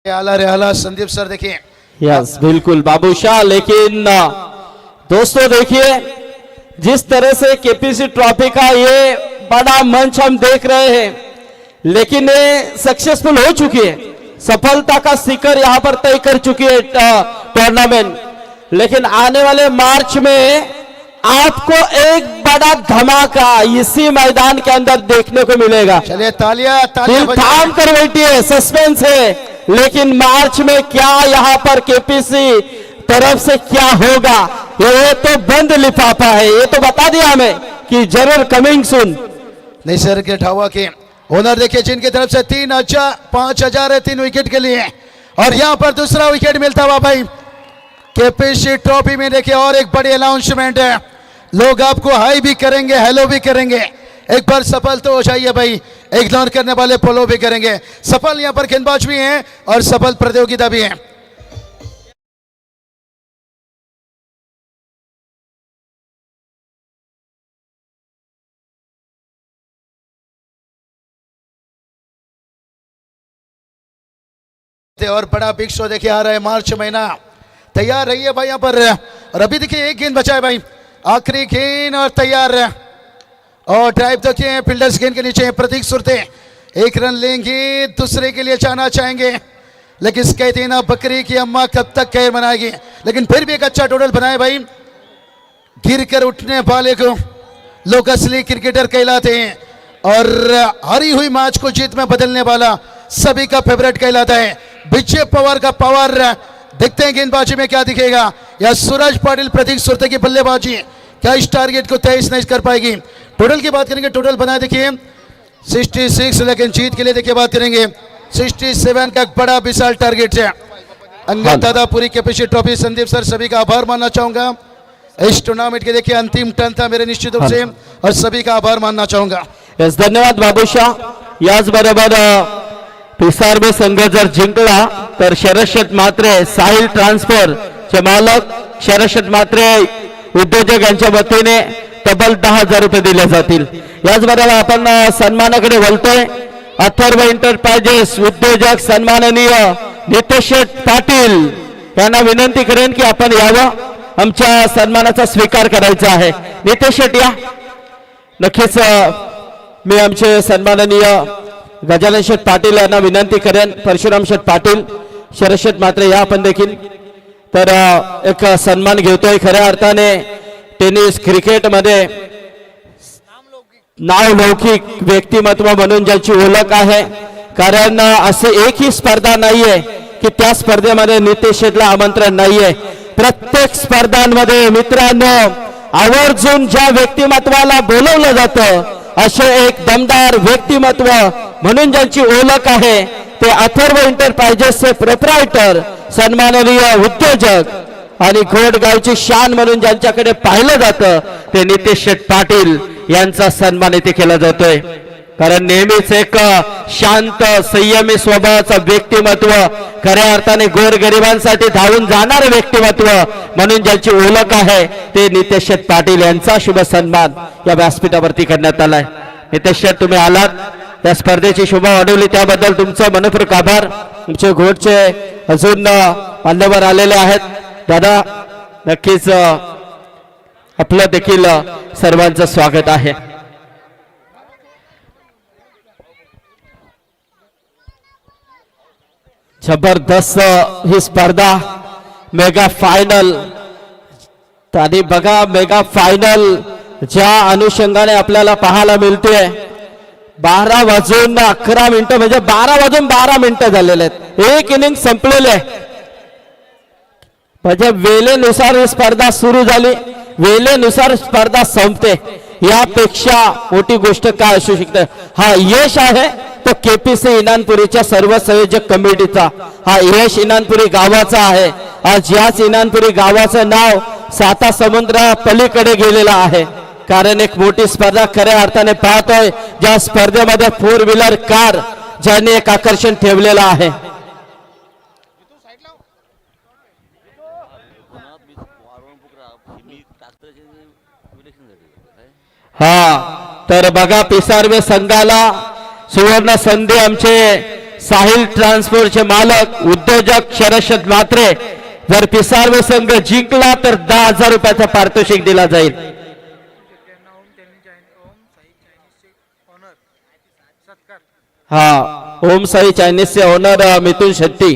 आला रे आला संदीप सर देखिए। यस बिल्कुल बाबूशाह। लेकिन दोस्तों देखिए जिस तरह से केपीसी ट्रॉफी का ये बड़ा मंच हम देख रहे हैं, लेकिन ये सक्सेसफुल हो चुकी है, सफलता का शिखर यहाँ पर तय कर चुकी है टूर्नामेंट। लेकिन आने वाले मार्च में आपको एक बड़ा धमाका इसी मैदान के अंदर देखने को मिलेगा। चलिए तालियां दिल थाम कर बैठिए, सस्पेंस है। लेकिन मार्च में क्या यहाँ पर केपीसी तरफ से क्या होगा, ये तो बंद लिफाफा है, ये तो बता दिया हमें कि जरूर कमिंग सुन। नहीं सर के ठावा के ओनर देखिए जिनकी तरफ से 5,000 है 3 विकेट के लिए, और यहाँ पर दूसरा विकेट मिलता हुआ भाई केपीसी ट्रॉफी में। देखिए और एक बड़ी अनाउंसमेंट है, लोग आपको हाई भी करेंगे, हेलो भी करेंगे। एक बार सफल तो हो जाइए भाई, इग्नोर करने वाले फॉलो भी करेंगे। सफल यहाँ पर गेंदबाज भी हैं और सफल प्रतियोगिता भी है। और बड़ा बिग शो देखिए आ रहा है मार्च महीना, तैयार रहिए भाई यहाँ पर। और अभी देखिए एक गेंद बचा है भाई, आखिरी गेंद और तैयार। और ड्राइव देखिए फील्डर्स गेंद के नीचे, प्रतीक सुरते एक रन लेंगे, दूसरे के लिए जाना चाहेंगे, लेकिन कहते हैं ना बकरी की अम्मा कब तक खैर मनाएगी, लेकिन फिर भी एक अच्छा टोटल बनाए भाई। गिर कर उठने वाले को लोग असली क्रिकेटर कहलाते हैं, और हारी हुई मैच को जीत में बदलने वाला सभी का फेवरेट कहलाता है विजय पवार का पावर। देखते हैं गेंदबाजी में क्या दिखेगा, या सूरज पाटिल प्रतीक सुरते की बल्लेबाजी क्या इस टारगेट को तेज नहीं कर पाएगी। टोटल की बात करेंगे, टोटल बनाए देखिए 66, लेकिन जीत के लिए देखिए बात करेंगे 67 का एक बड़ा विशाल टारगेट है। अंगद दादा पूरी केपीसी ट्रॉफी, संदीप सर सभी का आभार मानना चाहूंगा। इस टूर्नामेंट के देखिए अंतिम टर्न था मेरे निश्चित रूप से, और सभी का आभार मानना चाहूंगा। यस, धन्यवाद बाबूशाह। याचबरोबर पिसारबे संघ जर जिंकला तर शरद शेट म्हात्रे साहिल ट्रान्सफर चे मालक शरद शेट म्हात्रे उद्योजक यांच्या वतीने तब्बल 10,000 रुपये दिले जातील। याचबरोबर आपण सन्मानाकडे वळतोय। अथर्व एंटरप्राइजेस उद्योजक सन्माननीय नितेश शेट पाटील यांना विनंती करेन की आपण यावं, आमच्या सन्मानाचा स्वीकार करायचा आहे। नितेश शेट या। नक्कीच मी आमचे सन्माननीय गजानन शेठ पाटील यांना विनंती करेन, परशुराम शेठ पाटील, शरद शेठ म्हात्रे या आपण देखील। तर एक सन्मान घेतोय खऱ्या अर्थाने टेनिस क्रिकेटमध्ये नावलौकिक व्यक्तिमत्व म्हणून ज्याची ओळख आहे, कारण असे एकही स्पर्धा नाहीये की त्या स्पर्धेमध्ये नितेश शेठला आमंत्रण नाहीये। प्रत्येक स्पर्धांमध्ये मित्रांनो आवर्जून ज्या व्यक्तिमत्वाला बोलवलं जातं असे एक दमदार व्यक्तिमत्व म्हणून ज्यांची ओळख आहे ते अथर्व एंटरप्राइजेसचे प्रोप्रायटर सन्माननीय उद्योजक आणि घोडगावची शान म्हणून ज्यांच्याकडे पाहिलं जातं ते नितेश शेठ पाटील यांचा सन्मान इथे केला जातोय। कारण नेहमीच एक शांत संयमी स्वभावाचं व्यक्तिमत्व, खऱ्या अर्थाने गोरगरिबांसाठी धावून जाणारे व्यक्तिमत्व म्हणून ज्याची ओळख आहे ते नितेश शेठ पाटील यांचा शुभ सन्मान या व्यासपीठावरती करण्यात आलाय। नितेश शेठ तुम्ही आलात, त्या स्पर्धेची शोभा वाढवली त्याबद्दल तुमचं मनपूर्वक आभार। तुमचे घोडचे अजून मान्यवर आलेले आहेत दादा, नक्कीच आपलं देखील सर्वांचं स्वागत आहे। जबरदस्त ही स्पर्धा मेगा फायनल, आणि बघा मेगा फायनल ज्या अनुषंगाने आपल्याला पाहायला मिळते 12 वाजून 11 मिनिटं म्हणजे 12 वाजून 12 मिनिटं झालेले आहेत, एक इनिंग संपलेले आहे। म्हणजे वेळेनुसार ही स्पर्धा सुरू झाली, वेळेनुसार स्पर्धा संपते, यापेक्षा मोठी गोष्ट काय असू शकते। हा यश आहे तो केपीसी इनानपुरीच्या सर्व संयोजक कमिटीचा, हा यश इनानपुरी गावाचा आहे। आज याच इनानपुरी गावाचं नाव साता समुद्रा पलीकडे गेलेलं आहे, कारण एक मोठी स्पर्धा खऱ्या अर्थाने पाहतोय ज्या स्पर्धेमध्ये 4 व्हीलर कार ज्याने एक आकर्षण ठेवलेलं आहे। हा तर बघा पिसारवे संघाला सुवर्ण संधी आमचे साहिल ट्रान्सपोर्टचे मालक उद्योजक शरद शेठ म्हात्रे, जर पिसारवे संघ जिंकला तर 10,000 रुपयाचा पारितोषिक दिला जाईल। हा ओम साई चायनीजचे ओनर मिथुन शेट्टी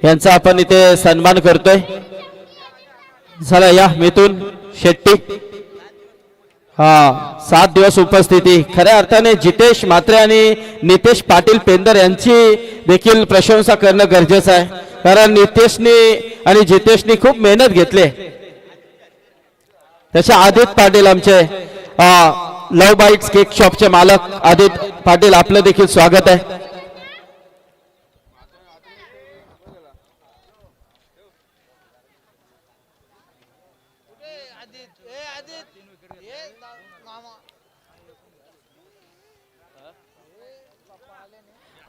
यांचा आपण इथे सन्मान करतोय। चला या मिथुन शेट्टी। हा 7 दिवस उपस्थिती, खऱ्या अर्थाने जितेश म्हात्रे आणि नितेश पाटील पेंदर यांची देखील प्रशंसा करणं गरजेचं आहे, कारण नितेशनी आणि जितेशनी खूप मेहनत घेतली। त्याच्या आदित्य पाटील आमचे लव बाईट्स केक शॉपचे मालक आदित्य पाटील, आपलं देखील स्वागत आहे।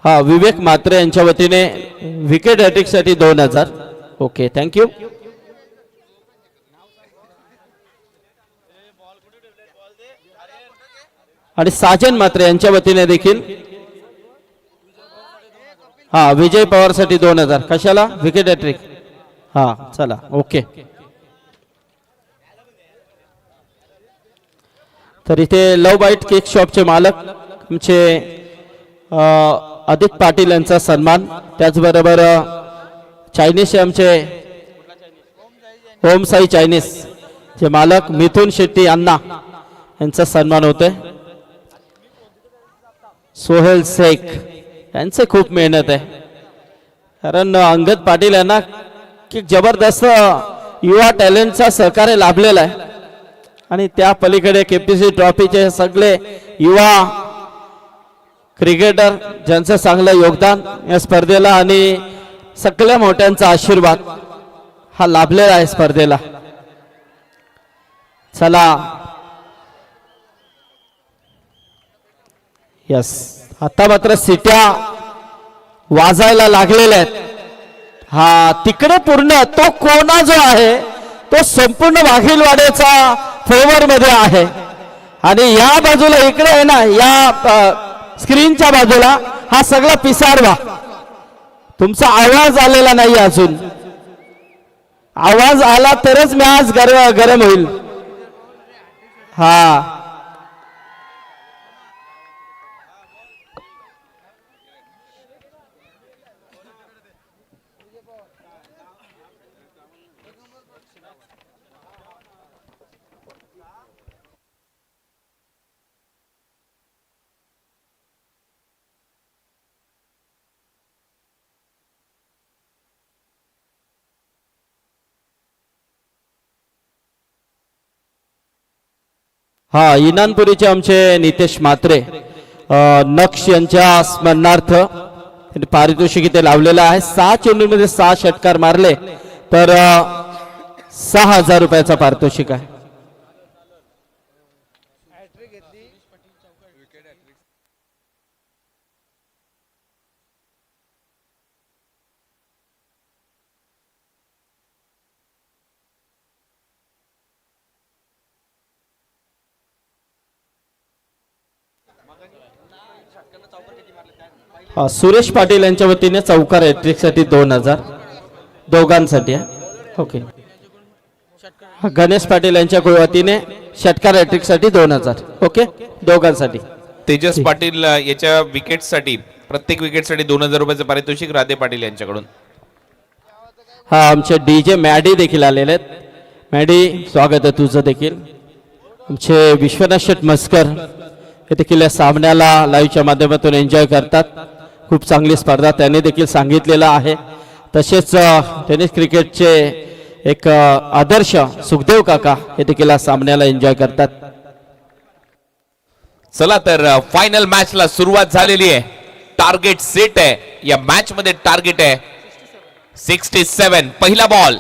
हा विवेक म्हात्रे यांच्या वतीने विकेट हॅट्रिक साठी 2,000। Okay thank you. आणि साजन म्हात्रे यांच्या वतीने देखील हा विजय पवार साठी 2,000। कशाला? Wicket hattrick. हा चला ओके. तर इथे लव बाईट केक शॉपचे मालक आमचे आदित्य पाटील यांचा सन्मान, त्याचबरोबर चायनीजचे आमचे ओम साई चायनीज चे मालक मिथुन शेट्टी अण्णा यांचा सन्मान होतोय. सोहेल शेख यांचे खूप मेहनत आहे, कारण अंगद पाटील यांना की जबरदस्त युवा टॅलेंटचा सहकार्य लाभलेला आहे आणि त्या पलीकडे केपीसी ट्रॉफीचे सगळे युवा क्रिकेटर ज्यांचं चांगलं योगदान या स्पर्धेला आणि सगळ्या मोठ्यांचा आशीर्वाद हा लाभलेला आहे स्पर्धेला. चला यस, आता मात्र सिट्या वाजायला लागलेल्या आहेत. हा तिकडे पूर्ण तो कोणा जो आहे तो संपूर्ण वाघीलवाड्याचा फेवर मध्ये आहे आणि या बाजूला इकडे आहे ना, या स्क्रीनच्या बाजूला हा सगळा पिसारवा. तुमचा आवाज आलेला नाही अजून, आवाज आला तरच मॅच गरम होईल. हा हा इनानपुरीचे आमचे नितेश म्हात्रे नक्ष यांच्या स्मरणार्थ पारितोषिक इथे लावलेलं आहे. 6 चेंडूंमध्ये 6 षटकार मारले तर 6,000 रुपयाचा पारितोषिक आहे. सुरेश पाटील यांच्या वतीने चौकार हॅट्रिक साठी 2,000 दोघांसाठी आहे. ओके. गणेश पाटील यांच्या वतीने षटकार हॅट्रिक साठी 2,000 ओके दोघांसाठी. तेजस पाटील याच्या विकेटसाठी प्रत्येक विकेटसाठी 2,000 रुपयाचं पारितोषिक राधे पाटील यांच्याकडून. हा आमचे डीजे मॅडी देखील आलेले आहेत. मॅडी स्वागत आहे तुझं देखील. आमचे विश्वनाथ शेठ मस्कर हे देखील या सामन्याला लाईव्हच्या माध्यमातून एन्जॉय करतात. खूप चांगली स्पर्धा त्यांनी देखील सांगितलेलं आहे. तसेच टेनिस क्रिकेटचे एक आदर्श सुखदेव काका हे देखील या सामन्याला एन्जॉय करतात. चला तर फायनल मॅचला सुरुवात झालेली आहे. टार्गेट सेट आहे या मॅच मध्ये. टार्गेट आहे 67. पहिला बॉल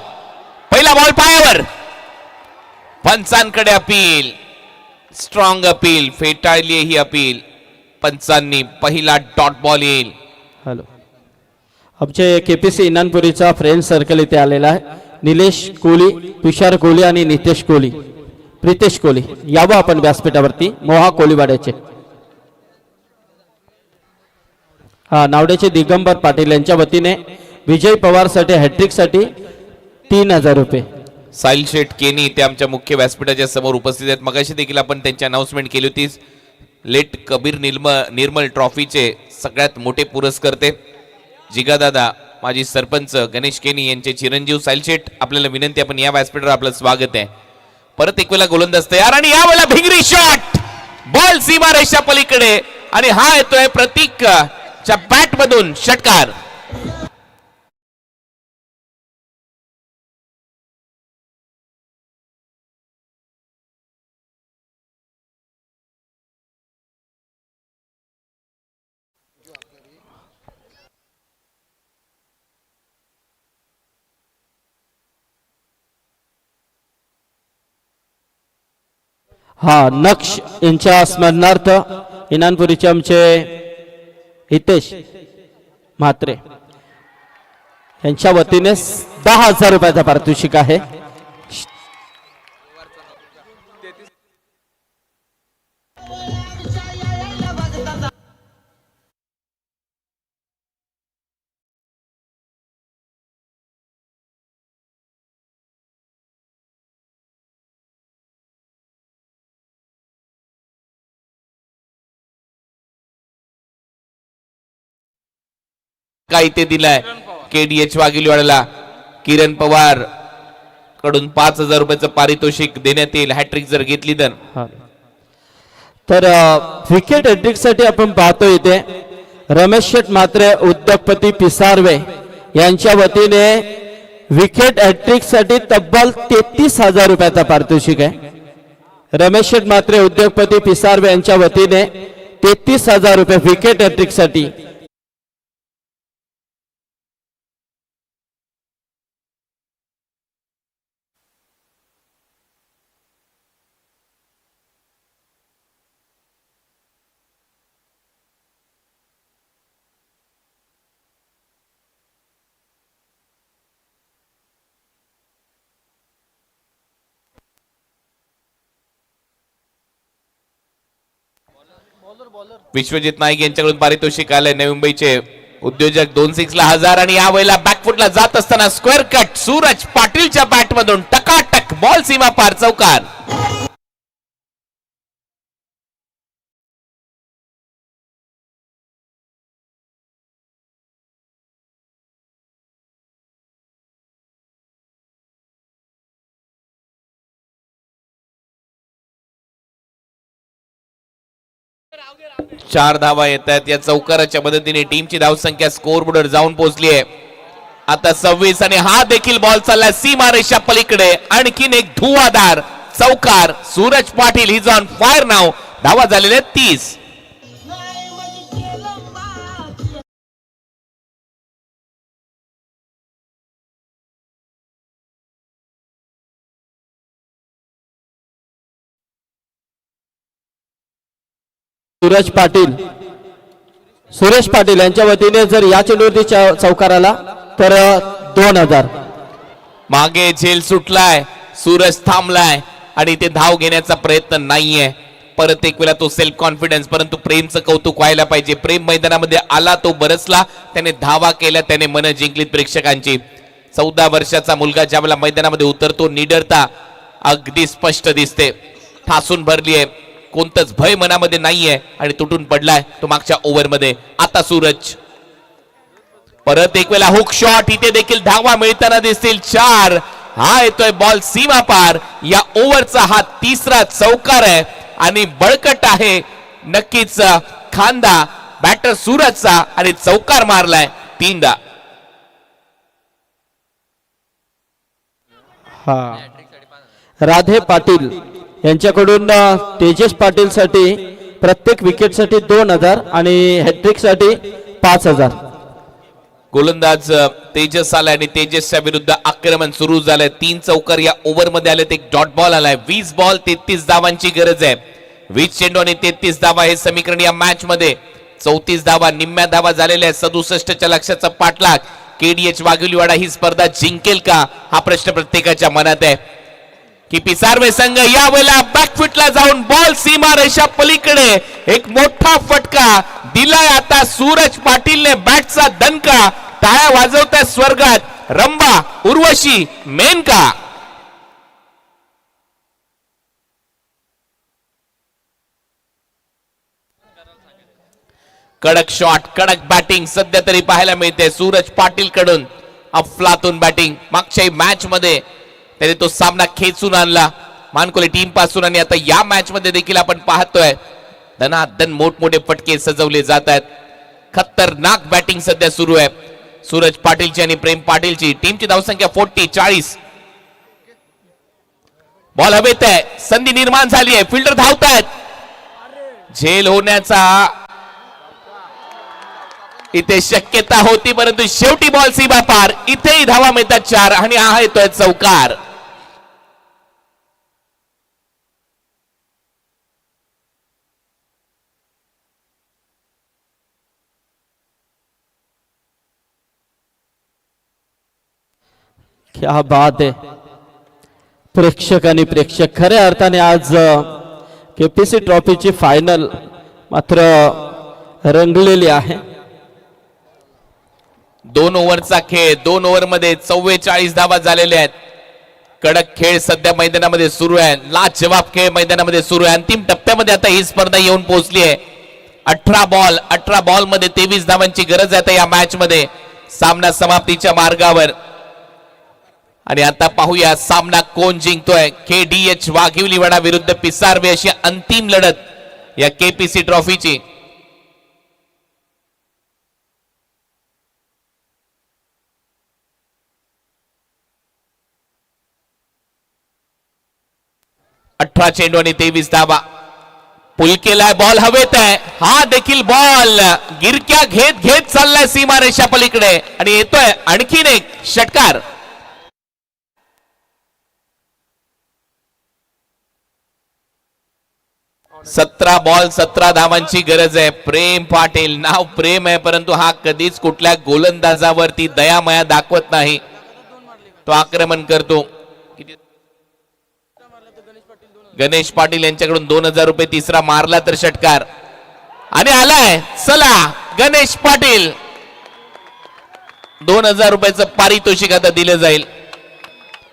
पायावर. पंचांकडे अपील, स्ट्रॉंग अपील, फेटाळली ही अपील. पंचांनी पहिला डॉट बॉल येईल. हॅलो, आमचे केपीसी इनानपुरीचा फ्रेंड सर्कल इथे आलेला आहे. निलेश कोहली, तुषार कोहली आणि नितेश कोहली, प्रितेश कोहली यावं आपण व्यासपीठावरती. मोहा कोहलीवाड्याचे हा नावड्याचे दिगंबर पाटील यांच्या वतीने विजय पवार साठी हॅट्रिक साठी 3,000 रुपये. साहिल शेठ केनी ते आमच्या मुख्य व्यासपीठाच्या समोर उपस्थित आहेत. मगाशी देखील आपण त्यांची अनाउन्समेंट केली होती. लेट कबीर निर्मल ट्रॉफीचे सगळ्यात मोठे पुरस्कर्ते जिगादादा, माजी सरपंच गणेश केनी यांचे चिरंजीव साहिल शेठ. आपल्याला विनंती, आपण या व्यासपीठावर आपलं स्वागत आहे. परत एक वेळा गोलंदाज तयार आणि यावेळेला भिंगरी शॉट, बॉल सीमारेषा पलीकडे आणि हा येतोय प्रतीकच्या बॅट मधून षटकार. हा नक्ष यांच्या स्मरणार्थ इनानपुरीचे आमचे हितेश म्हात्रे यांच्या वतीने 10,000 रुपयाचा पारितोषिक आहे. काय इथे दिलाय KDH वाघिलवाड्याला. किरण पवार कडून 5,000 रुपयाचं पारितोषिक देण्यात येईल हॅट्रिक जर घेतली तर. तर विकेट हॅट्रिक साठी आपण पाहतो इथे रमेश शेठ मात्रे उद्योगपती पिसारवे यांच्या वतीने विकेट हॅट्रिक साठी तब्बल 33,000 रुपयाचा पारितोषिक आहे. रमेश शेठ मात्रे उद्योगपती पिसारवे यांच्या वतीने 33,000 रुपये विकेट हॅट्रिक साठी. विश्वजित नाईक यांच्याकडून पारितोषिक आलंय. नवी मुंबईचे उद्योजक 2-6 ला 1000 आणि यावेळेला बॅकफुटला जात असताना स्क्वेअर कट सूरज पाटीलच्या बॅट मधून टकाटक बॉल सीमा पार चौकार. चार धावा येत आहेत या चौकाराच्या मदतीने टीमची धावसंख्या स्कोर बोर्डवर जाऊन पोहोचली आहे आता 26 आणि हा देखील बॉल चालला सीमा रेषा पलीकडे. आणखीन एक धुवाधार चौकार. Suraj Patil is on fire नाव. धावा झालेल्या 30. सुरेश पाटील यांच्या वतीने जर या चेंडूवरती चौकार आला तर 2,000. मागे झेल सुटलाय. सूरज थांबलाय आणि ते धाव घेण्याचा प्रयत्न नाहीये. परत एक वेळा तो सेल्फ कॉन्फिडन्स. परंतु प्रेमचं कौतुक व्हायला पाहिजे. प्रेम मैदानामध्ये आला तो बरसला. त्याने धावा केल्या. त्याने मन जिंकलीत प्रेक्षकांची. 14 वर्षाचा मुलगा ज्यावेळेला मैदानामध्ये उतरतो निडरता अगदी स्पष्ट दिसते. ठासून भरली आहे. कोणतंच भय मनामध्ये नाहीये आणि तुटून पडलाय तो मागच्या ओव्हर मध्ये. आता सूरज परत एक वेळा हुक शॉट. इथे देखील धावा मिळताना दिसतील 4. हा येतोय बॉल सीमा पार. या ओव्हरचा हा तिसरा चौकार आहे आणि बळकट आहे नक्कीच खांदा बॅटर सूरजचा आणि चौकार मारलाय 3दा. राधे पाटील यांच्याकडून तेजस पाटील साठी प्रत्येक विकेट साठी 2,000 आणि हॅट्रिक साठी 5,000. गोलंदाज तेजस आलाय आणि तेजसच्या विरुद्ध आक्रमण सुरू झालंय. 3 चौकार या ओव्हर मध्ये आले. एक डॉट बॉल आलाय. 20 बॉल 33 धावांची गरज आहे. 20 चेंडू आणि 33 धावा हे समीकरण या मॅच मध्ये. 34 धावा निम्म्या धावा झालेल्या आहेत. 67च्या लक्ष्याचा पाठलाग. KDH वाघिलवाडा ही स्पर्धा जिंकेल का हा प्रश्न प्रत्येकाच्या मनात आहे की पिसारवे संघ यावेळेला बॅकफुटला जाऊन बॉल सीमा रेषा पलीकडे एक मोठा फटका दिलाय. आता सूरज पाटीलने बॅटचा दणका. टाळ्या वाजवताय स्वर्गात रंबा उर्वशी मेनका. कडक शॉट कडक बॅटिंग सध्या तरी पाहायला मिळते सूरज पाटील कडून. अफलातून बॅटिंग. मागच्या मॅच मध्ये त्याने तो सामना खेचून आणला मानकोली टीम पासून आणि आता या मॅच मध्ये देखील आपण पाहतोय धनाधन मोठमोठे फटके सजवले जात आहेत. खतरनाक बॅटिंग सध्या सुरू आहे सूरज पाटीलची आणि प्रेम पाटीलची. टीमची धावसंख्या 40. बॉल हवेत आहे. संधी निर्माण झाली आहे. फिल्डर धावतायत. झेल होण्याचा इथे शक्यता होती परंतु शेवटी बॉल सीमा पार. इथेही धावा मिळतात 4 आणि हा येतोय चौकार. क्या बात आहे. प्रेक्षक आणि प्रेक्षक खऱ्या अर्थाने आज KPC ट्रॉफीची फायनल मात्र रंगलेली आहे. 2 ओव्हरचा खेळ. 2 ओव्हर मध्ये 44 धावा झालेल्या आहेत. कडक खेळ सध्या मैदानामध्ये सुरू आहे. लाजवाब खेळ मैदानामध्ये सुरू आहे. अंतिम टप्प्यामध्ये आता ही स्पर्धा येऊन पोहोचली आहे. 18 बॉल मध्ये 23 धावांची गरज आहे या मॅच मध्ये सामना समाप्तीच्या मार्गावर. आणि आता पाहूया सामना कोण जिंकतोय. KDH वाघिवलीवाडा विरुद्ध पिसारवे अशी अंतिम लढत या KPC ट्रॉफीची. अठरा चेंडू आणि 23 धावा. पुल केलाय, बॉल हवेत आहे. हा देखील बॉल गिरक्या घेत घेत चाललाय सीमारेषा पलीकडे आणि येतोय आणखीन एक षटकार. सतरा बॉल 17 धावांची गरज आहे. प्रेम पाटील, नाव प्रेम आहे परंतु हा कधीच कुठल्या गोलंदाजावरती दयामया दाखवत नाही. तो आक्रमण करतो. गणेश पाटील यांच्याकडून 2000 रुपये तिसरा मारला तर षटकार आणि आलाय. चला गणेश पाटील, 2000 रुपयाचं पारितोषिक आता दिलं जाईल.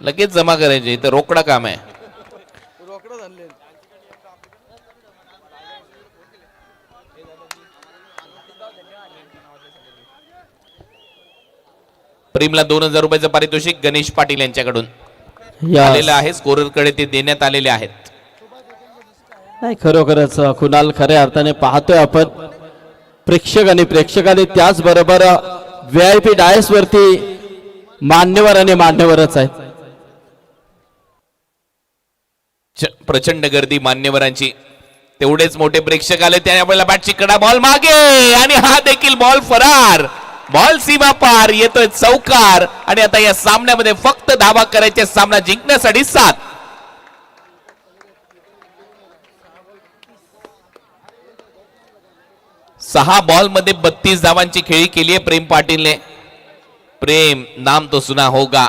लगेच जमा करायचे, इथं रोकडा काम आहे. प्रेमला 2000 रुपयाचं पारितोषिक गणेश पाटील यांच्याकडून आलेलं आहे. स्कोरर कडे ते देण्यात आलेले आहेत. नाही, खरोखरच कुणाल खऱ्या अर्थाने पाहतोय आपण. प्रेक्षकांनी त्याचबरोबर VIP डायस वरती मान्यवर आणि मान्यवरच आहेत. प्रचंड गर्दी मान्यवरांची, तेवढेच मोठे प्रेक्षक आले. त्यावेळेला बॅटची कडा, बॉल मागे आणि हा देखील बॉल फरार. बॉल सीमा पार, येतोय चौकार. आणि आता या सामन्यामध्ये फक्त धावा करायचे सामना जिंकण्यासाठी 7. सहा बॉल मध्ये 32 धावांची खेळी केली आहे प्रेम पाटीलने. प्रेम नाम तो सुना होगा.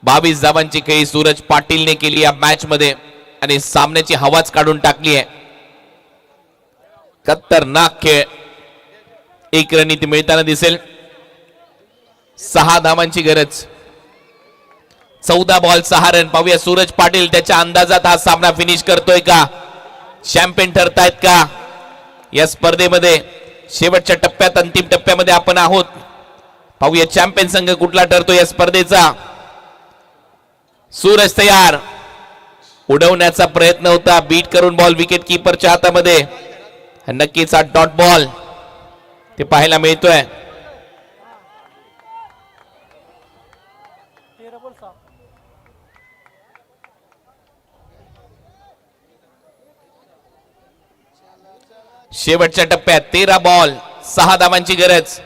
22 धावांची खेळी सूरज पाटीलने केली या मॅच मध्ये आणि सामन्याची हवाच काढून टाकली आहे. खतरनाक खेळ. एक रणनीती मिळताना दिसेल. 6 धावांची गरज. 14 बॉल 6 रन. पाहूया सूरज पाटील त्याच्या अंदाजात हा सामना फिनिश करतोय का, चॅम्पियन ठरतायत का या स्पर्धेमध्ये. शेवटच्या टप्प्यात, अंतिम टप्प्यामध्ये आपण आहोत. पाहूया चॅम्पियन संघ कुठला ठरतो या स्पर्धेचा. सूरज तयार. उडवण्याचा प्रयत्न होता, बीट करून बॉल विकेट कीपरच्या हातामध्ये. नक्कीच हा डॉट बॉल ते पाहायला मिळतोय. शेवटच्या टप्प्यात 13 बॉल 6 धावांची गरज.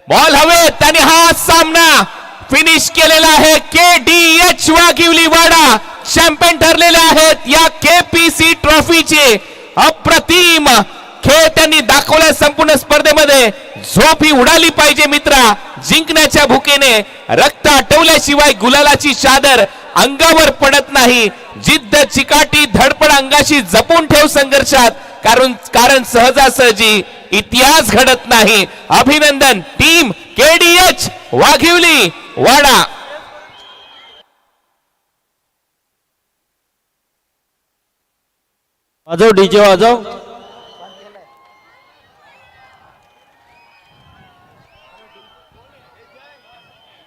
बॉल हवेत आणि हा सामना फिनिश केलेला आहे. KDH वाघिवलीवाडा चॅम्पियन ठरलेले आहेत या KPC ट्रॉफीचे. अप्रतिम खेळ त्यांनी दाखवला संपूर्ण स्पर्धेमध्ये. झोप ही उडाली पाहिजे मित्रा. जिंकण्याच्या भुकेने रक्त आटवल्याशिवाय गुलालाची चादर अंगावर पडत नाही. जिद्द, चिकाटी, धडपड अंगाशी जपून ठेव संघर्षात, कारण सहजासहजी इतिहास घडत नाही. अभिनंदन टीम KDH वाघिवली वाडा. वाजव डीजे वाजव.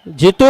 जितू